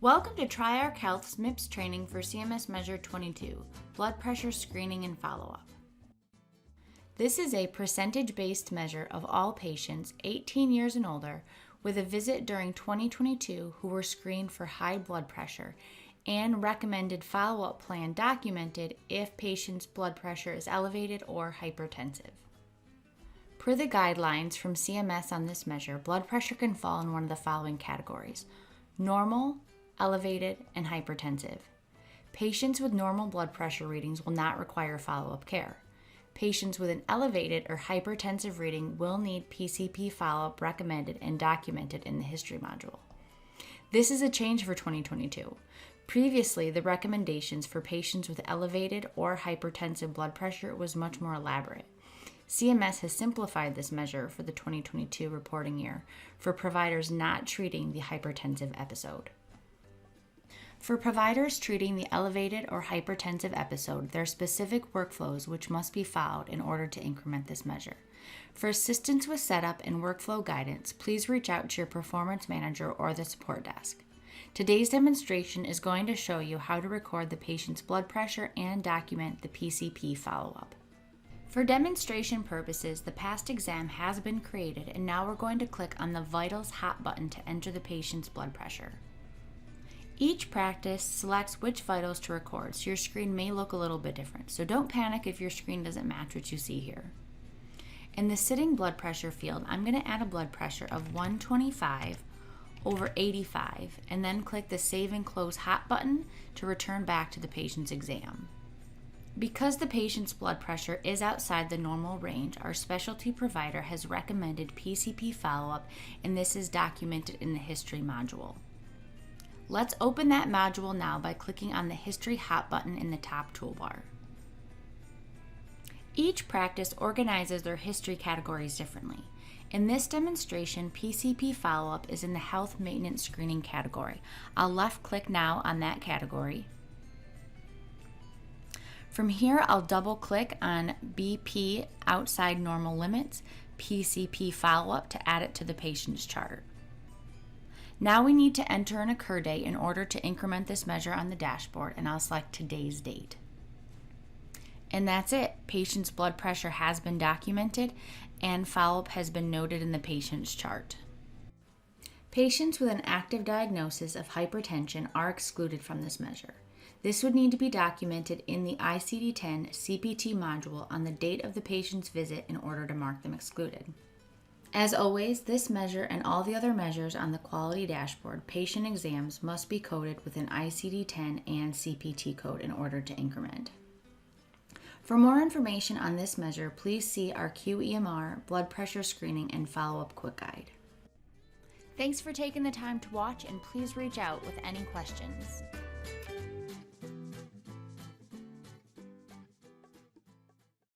Welcome to TriArc Health's MIPS training for CMS Measure 22, Blood Pressure Screening and Follow-Up. This is a percentage-based measure of all patients 18 years and older with a visit during 2022 who were screened for high blood pressure and recommended follow-up plan documented if patient's blood pressure is elevated or hypertensive. Per the guidelines from CMS on this measure, blood pressure can fall in one of the following categories: normal, elevated, and hypertensive. Patients with normal blood pressure readings will not require follow-up care. Patients with an elevated or hypertensive reading will need PCP follow-up recommended and documented in the history module. This is a change for 2022. Previously, the recommendations for patients with elevated or hypertensive blood pressure was much more elaborate. CMS has simplified this measure for the 2022 reporting year for providers not treating the hypertensive episode. For providers treating the elevated or hypertensive episode, there are specific workflows which must be followed in order to increment this measure. For assistance with setup and workflow guidance, please reach out to your performance manager or the support desk. Today's demonstration is going to show you how to record the patient's blood pressure and document the PCP follow-up. For demonstration purposes, the past exam has been created, and now we're going to click on the Vitals Hot button to enter the patient's blood pressure. Each practice selects which vitals to record, so your screen may look a little bit different. So don't panic if your screen doesn't match what you see here. In the sitting blood pressure field, I'm going to add a blood pressure of 125/85 and then click the Save and Close Hot button to return back to the patient's exam. Because the patient's blood pressure is outside the normal range, our specialty provider has recommended PCP follow-up, and this is documented in the history module. Let's open that module now by clicking on the History Hot button in the top toolbar. Each practice organizes their history categories differently. In this demonstration, PCP follow-up is in the Health Maintenance Screening category. I'll left-click now on that category. From here, I'll double-click on BP Outside Normal Limits, PCP follow-up to add it to the patient's chart. Now we need to enter an occur date in order to increment this measure on the dashboard, and I'll select today's date. And that's it. Patient's blood pressure has been documented and follow-up has been noted in the patient's chart. Patients with an active diagnosis of hypertension are excluded from this measure. This would need to be documented in the ICD-10 CPT module on the date of the patient's visit in order to mark them excluded. As always, this measure and all the other measures on the quality dashboard, patient exams must be coded with an ICD-10 and CPT code in order to increment. For more information on this measure, please see our QEMR, blood pressure screening, and follow-up quick guide. Thanks for taking the time to watch, and please reach out with any questions.